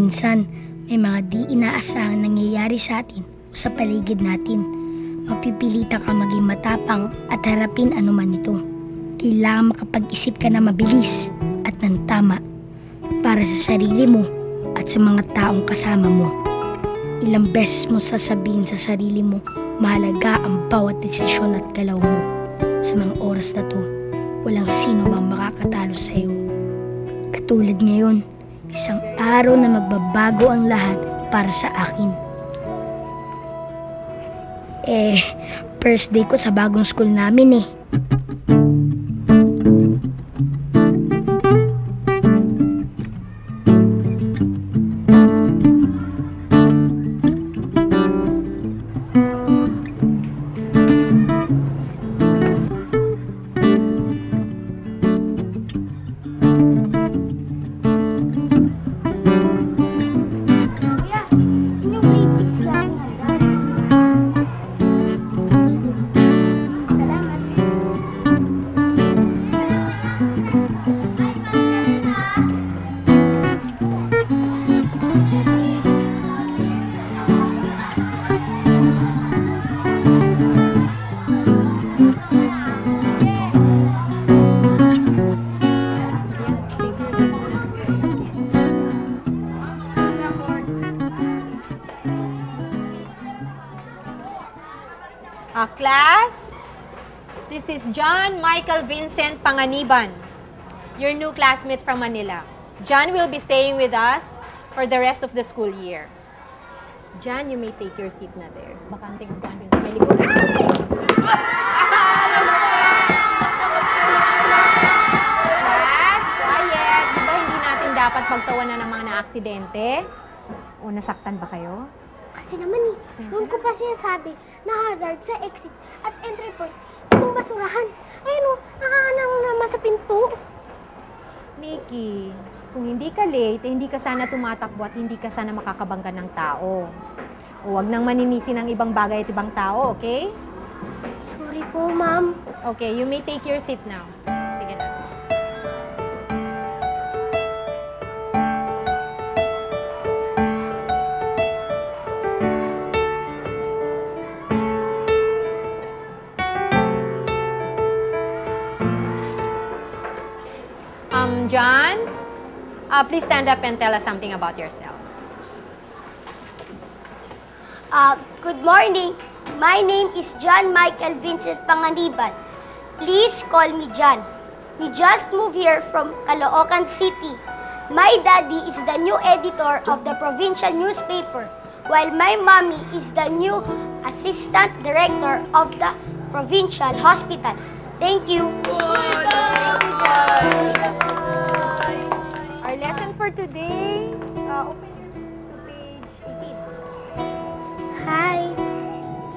Minsan, may mga di inaasahang nangyayari sa atin o sa paligid natin. Mapipilitan ka maging matapang at harapin anuman ito. Kailangan makapag-isip ka na mabilis at ng tama para sa sarili mo at sa mga taong kasama mo. Ilang beses mo sasabihin sa sarili mo, mahalaga ang bawat desisyon at galaw mo. Sa mga oras na to, walang sino mang makakatalo sa iyo. Katulad ngayon, isang araw na magbabago ang lahat para sa akin. First day ko sa bagong school namin . Class, this is John Michael Vincent Panganiban, your new classmate from Manila. John will be staying with us for the rest of the school year. John, you may take your seat na there. Bakanting upuan dun sa may likod. Class, quiet. Di ba hindi natin dapat pagtawanan ng mga na-aksidente? O nasaktan ba kayo? Kasi naman noon ko pa sinasabi na hazard sa exit at entry point yung basurahan. Ayun nakahanang naman sa pinto. Nikki, kung hindi ka late, hindi ka sana tumatakbo at hindi ka sana makakabangga ng tao. O wag nang maninisi ng ibang bagay at ibang tao, okay? Sorry po, ma'am. Okay, you may take your seat now. Sige na. John, please stand up and tell us something about yourself. Good morning. My name is John Michael Vincent Panganiban. Please call me John. We just moved here from Caloocan City. My daddy is the new editor of the provincial newspaper, while my mommy is the new assistant director of the provincial hospital. Thank you. Our lesson for today, open your books to page 18. Hi.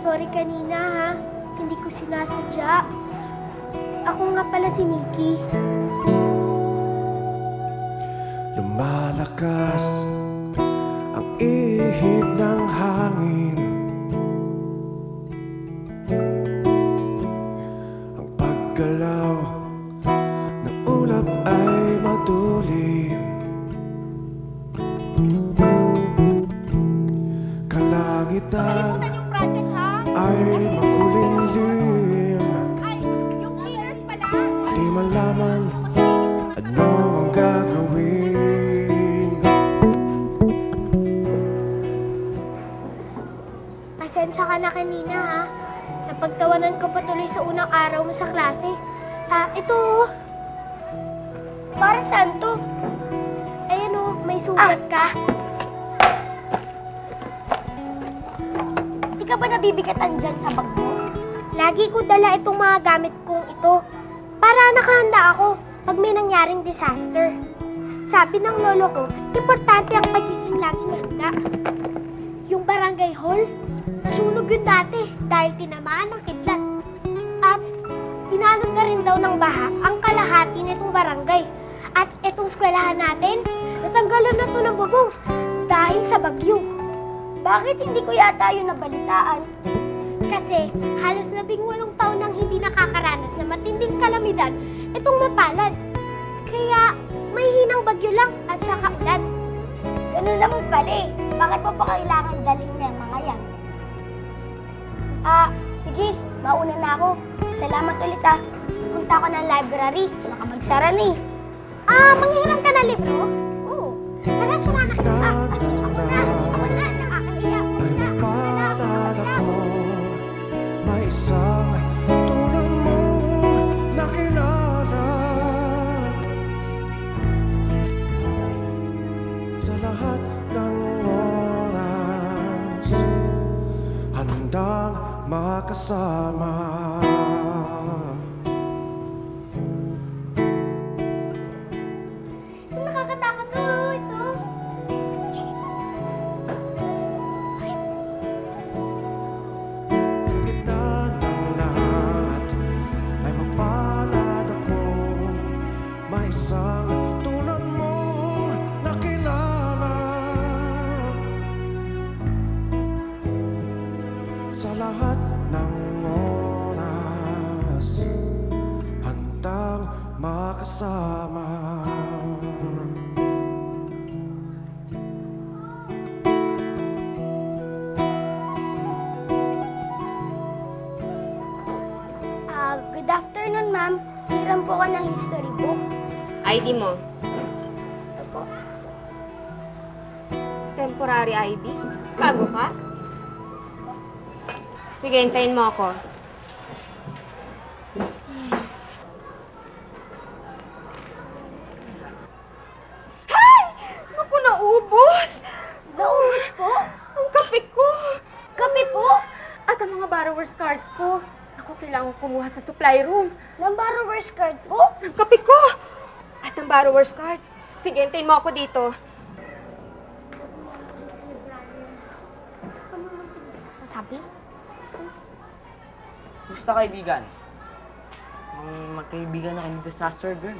Sorry kanina ha. Hindi ko sinasadya. Ako nga pala si Nikki. Lumalakas ang ihip ng hangin. Ang paggalaw ng ulap ay matulim. Kalangitan Yung project, ha? ay makulimlim. Ay, yung cleaners pala. Di malaman ano ang gagawin. Pasensya ka na kanina ha. Napagtawanan ko patuloy sa unang araw mo sa klase. Ito. Para saan to? Ayan o, may sugat ka. Di ka ba nabibigatan dyan sa bag mo? Lagi ko dala itong mga gamit kong ito. Para nakahanda ako pag may nangyaring disaster. Sabi ng lolo ko, importante ang pagiging laging handa. Yung barangay hall, nasunog yun dati dahil tinamaan ng kidlat. At tinanod na rin daw ng baha ang kalahati nitong barangay. At itong eskwelahan natin, natanggalan na to ng bubong dahil sa bagyo. Bakit hindi ko yata yun nabalitaan? Kasi halos 18 taon nang hindi nakakaranas na matinding kalamidad itong mapalad. Kaya may hinang bagyo lang at saka ulan. Ganun Ano naman pala eh. Bakit mo pa kailangan dalhin mo yung mga yan? Sige. Mauna na ako. Salamat ulit Punta ako ng library. Baka magsara na eh. Manghiram ka na libro? Oo. Tara, sumama ka. Ako na. Nakakahiya. Ay mapalad ako. May isang tulad mong nakilala. Sa lahat ng oras, handang makasama. Nakakatakot ito. Sa gitna ng lahat ay mapalad ako. May isang tulad mong nakilala. Sa lahat ng oras, handang makasama. Good afternoon, ma'am. Hiram po ko ng history book. ID mo. Ito po. Temporary ID? Bago ka? Sige, hintayin mo ako. Naku, naubos! Naubos po? Ang kape ko! Kape po? At ang mga borrower's cards ko. Ako, kailangan ko kumuha sa supply room. Ng borrower's card po? Ang kape ko! At ang borrower's card. Sige, hintayin mo ako dito. Sasabi? Gusto kaibigan? Magkaibigan na kayo dito sa Sir Girl.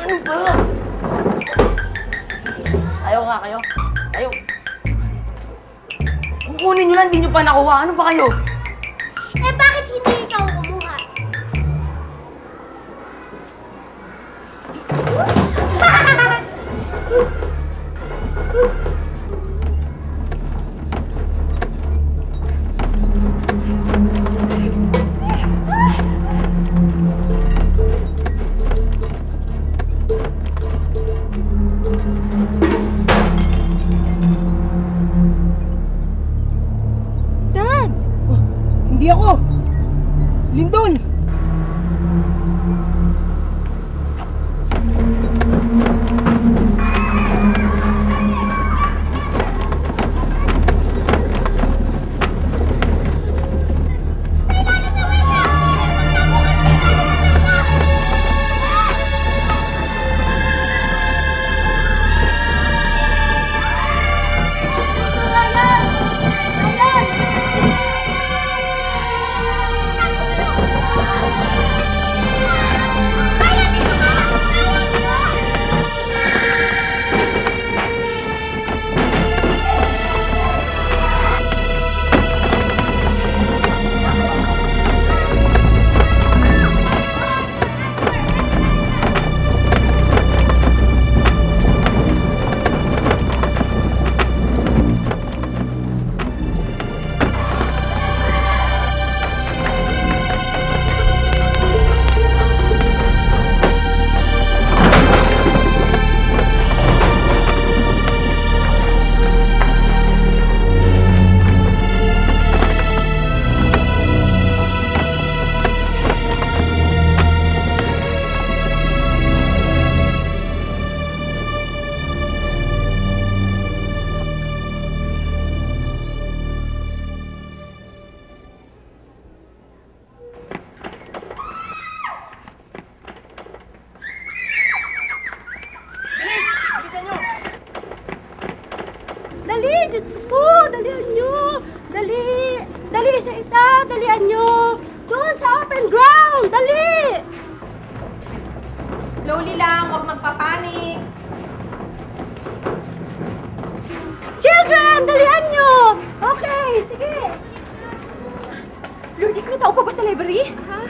Ano ba? Ayaw nga kayo. Ayaw. Kukunin nyo lang, hindi nyo pa nakuha. Ano ba kayo? Eh, bakit hindi ikaw kumuha? Hindi ako! Lindon! Dali! Diyos ko po! Dalihan nyo! Dali! Dali isa-isa! Dalihan nyo! Doon sa open ground! Dali! Slowly lang, huwag magpapanik. Children! Dalihan nyo! Okay, sige! Lourdes, may tao pa ba sa library? Ha?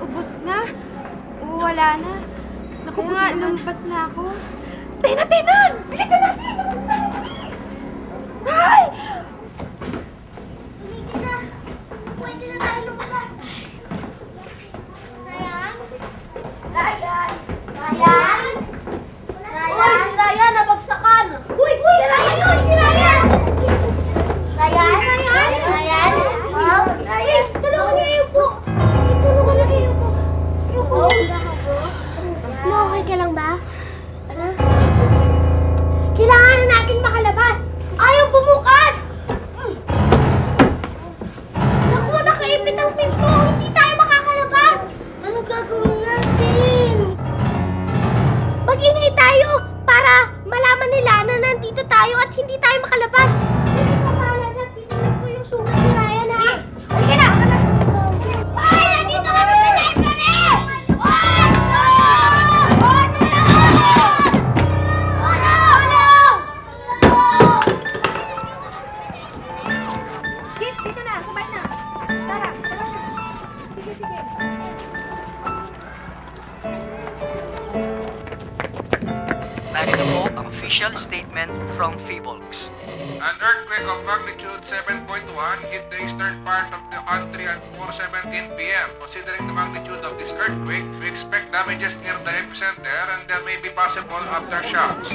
Ubos na? Oo, wala na. Naku nga, lumabas na ako. Tina! Tinan! Bilisan natin! Ay! Tumigil na. Pwede na tayo lumabas. Ryan? Ryan? Ryan? Uy, si Ryan, nabagsakan! Uy! Si Ryan yun! Si Ryan! Ryan? Ryan? Ryan? Ma'am? Ryan? Tulungan niya yung po. Tulungan niya yung po. Yung po. Okay ka lang ba? Ano? Kailangan natin makalabas. Ayaw bumukas! Naku, nakaipit ang pinto. Hindi tayo makakalabas. Ano gagawin natin? Mag-ingay tayo para malaman nila na nandito tayo at hindi tayo makalabas. Hindi ka pala dyan. Titignan ko yung sugat ni Ryan, ha? Halika na! Ay! Nandito kami sa library! Ay! Kids, dito na. Sabay na. Tara. Sige. Narito po ang official statement from Feebolgs. An earthquake of magnitude 7.1 hit the eastern part of the country at 4:17 p.m. Considering the magnitude of this earthquake, we expect damages near the epicenter and there may be possible aftershocks.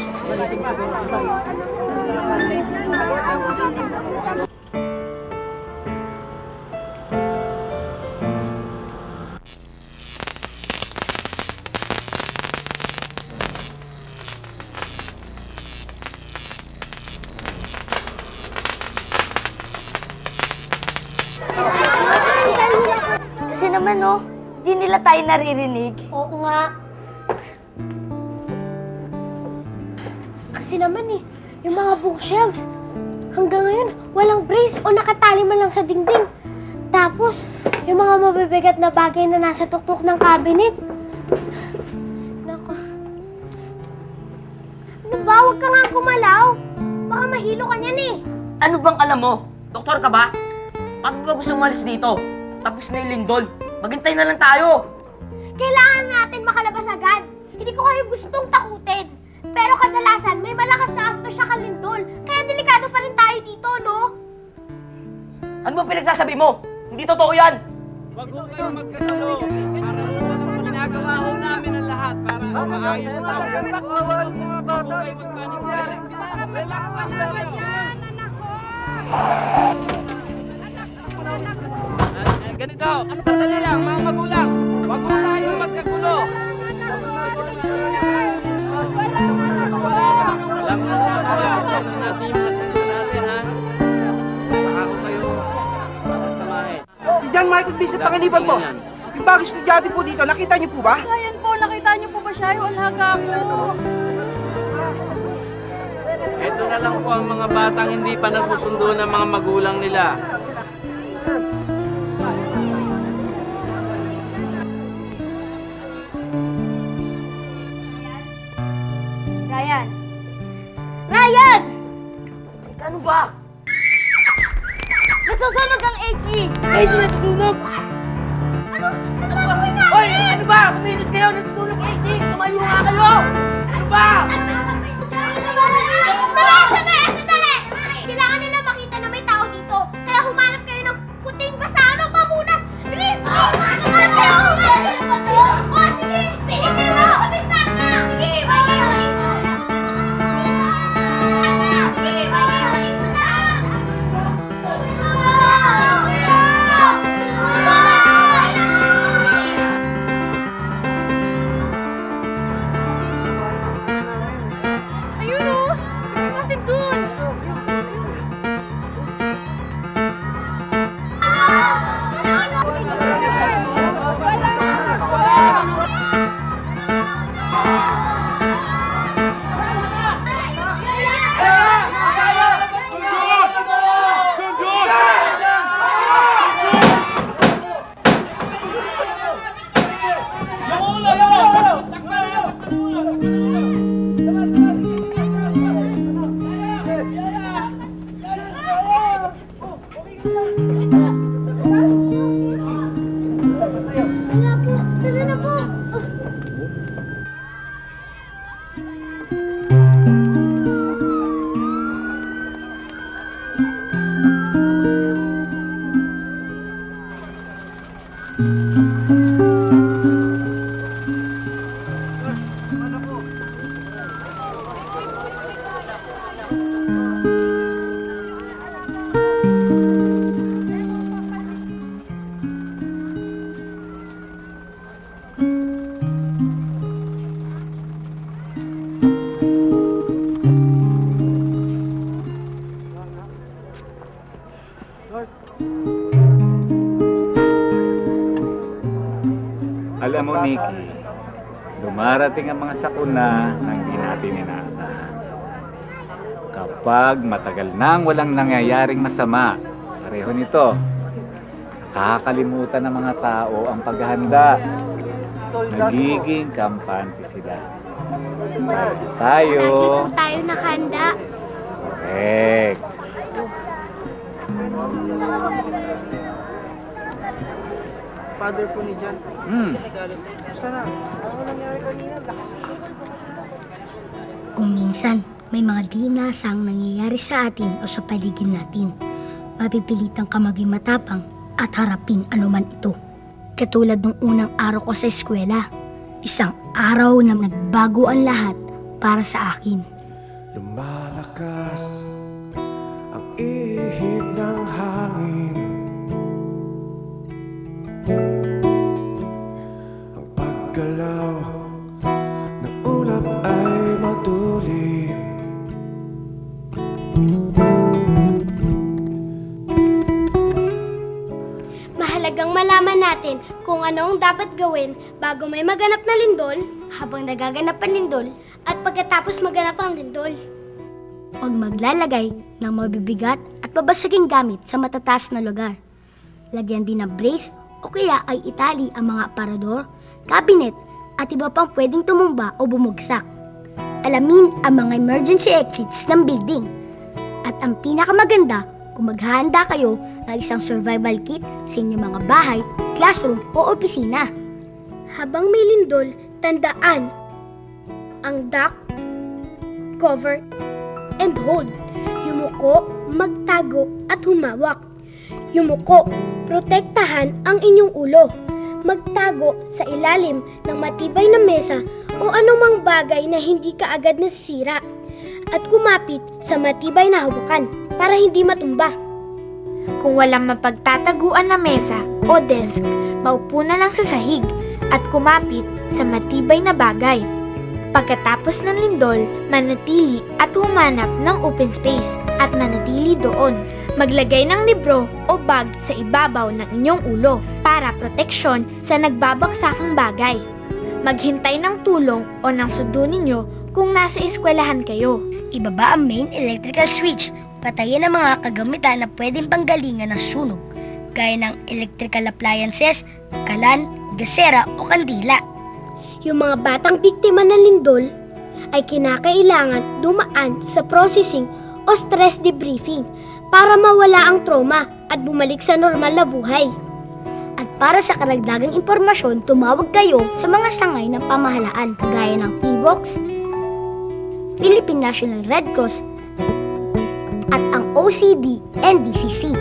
Kasi naman, no, di nila tayo naririnig. Oo nga. Kasi naman yung mga bookshelves, hanggang ngayon, walang brace o nakatali man lang sa dingding. Tapos, yung mga mabibigat na bagay na nasa tuktok ng cabinet. Naku. Ano ba? Huwag ka nga gumalaw. Baka mahilo ka niyan eh. Ano bang alam mo? Doktor ka ba? Bakit ba gusto umalis dito? Tapos na yung lindol. Maghintay na lang tayo. Kailangan natin makalabas agad. Hindi ko kayo gustong takutin. Pero kadalasan, may malakas na aftershock ang lindol. Kaya delikado pa rin tayo dito, no? Ano ba pinagsasabi mo? Hindi totoo yan. Wag ho kayong magkatalo. Para ginagawa ho namin ang lahat para maayos ito. Bawal mga bata. Relax lang naman yan. Ganito, sandali lang, mga magulang. Wag ho tayong magkagulo. Alam na natin yung nasundo natin, ha? Saka ko kayo sasamahin. Si John Michael Vincent Panganiban po. Yung bagong estudyante po dito, nakita niyo po ba? Ayan po, nakita niyo po ba siya? Yung alaga ko. Ito na lang po ang mga batang hindi pa nasusundo ng mga magulang nila. Ryan! Ryan! Ano ba? Nasusunog ang HE! Ay, sila susunog! Ano gagawin natin? Hoy, ano ba? Kumilos kayo, nasusunog ang HE! Tumayo nga kayo! Ano ba? Sandali! Kailangan nila makita na may tao dito. Kaya humanap kayo ng puting basano, pamunas. Bilis! Humanap kayo! O, sige! Bilisin mo! Sa bintana! Sige! Ayun o! Natin doon! Alam mo, Nikki, dumarating ang mga sakuna na hindi natin inaasahan. Kapag matagal nang walang nangyayaring masama, pareho nito, nakakalimutan ng mga tao ang paghahanda. Nagiging kampante sila. Tayo. Lagi po tayo nakahanda. Correct. Father po ni John. Sana. Ano nangyari kanina? Kung minsan, may mga di inaasang nangyayari sa atin o sa paligid natin, mapipilitan ka maging matapang at harapin anuman ito. Katulad ng unang araw ko sa eskwela, isang araw na nagbago ang lahat para sa akin. Lumalakas ang ihip ng hangin, ang paggalaw ng ulap ay matulim. Mahalagang malaman natin kung ano ang dapat gawin bago may maganap na lindol, habang nagaganap ang lindol, at pagkatapos maganap ang lindol. Huwag maglalagay ng mabibigat at babasaging gamit sa matataas na lugar. Lagyan din ng brace o kaya ay itali ang mga aparador, cabinet at iba pang pwedeng tumumba o bumagsak. Alamin ang mga emergency exits ng building. At ang pinakamaganda, kung maghahanda kayo ng isang survival kit sa inyong mga bahay, classroom o opisina. Habang may lindol, tandaan ang duck, cover, and hold. Yumuko, magtago at humawak. Yumuko, protektahan ang inyong ulo. Magtago sa ilalim ng matibay na mesa o anumang bagay na hindi kaagad nasisira. At kumapit sa matibay na hawakan para hindi matumba. Kung walang mapagtataguan na mesa o desk, maupo na lang sa sahig at kumapit sa matibay na bagay. Pagkatapos ng lindol, manatili at humanap ng open space at manatili doon. Maglagay ng libro o bag sa ibabaw ng inyong ulo para proteksyon sa nagbabagsakang bagay. Maghintay ng tulong o ng sundo ninyo kung nasa eskwelahan kayo. Ibaba ang main electrical switch. Patayin ang mga kagamitan na pwedeng panggalingan ng sunog, gaya ng electrical appliances, kalan, gasera o kandila. Yung mga batang biktima ng lindol ay kinakailangan dumaan sa processing o stress debriefing para mawala ang trauma at bumalik sa normal na buhay. At para sa karagdagang impormasyon, tumawag kayo sa mga sangay ng pamahalaan kagaya ng PHIVOLCS, Philippine National Red Cross, at ang OCD and DCC.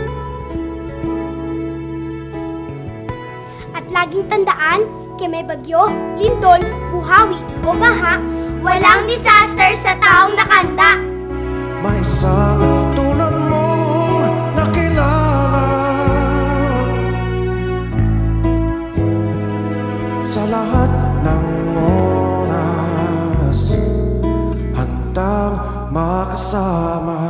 At laging tandaan, kay may bagyo, lindol, buhawi o baha, walang disaster sa taong nakanda. May isang tulad mong nakilala sa lahat ng oras, handang makasama.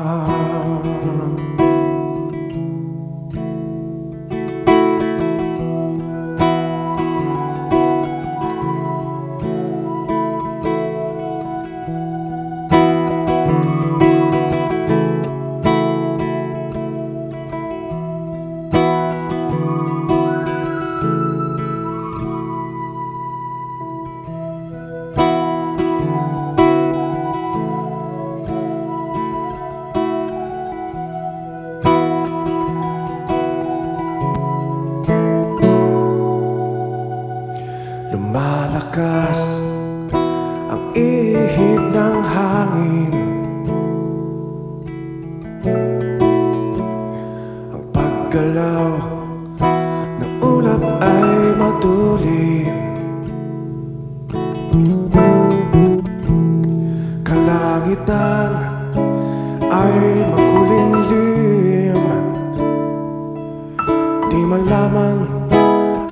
lamang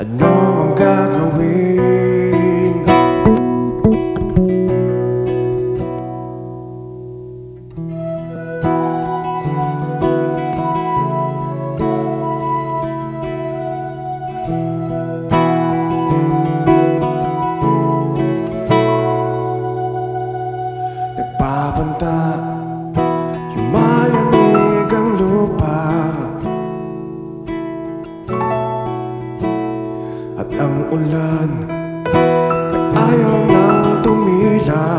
ano ang gagawin. Nagbabanta yung mayanig ang lupa, at ang ulan ay ayaw nang tumila.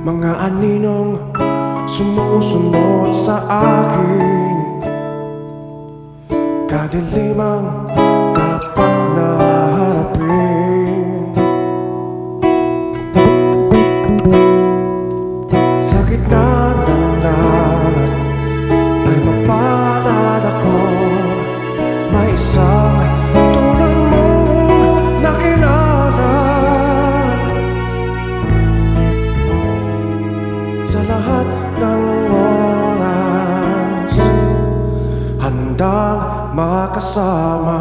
Mga aninong sumusunod sa akin, kadilimang dapat na harapin. Sa gitna ng lahat ay mapalad ako, may isang tulad mong nakilala. Sa lahat ng oras, handang makasama.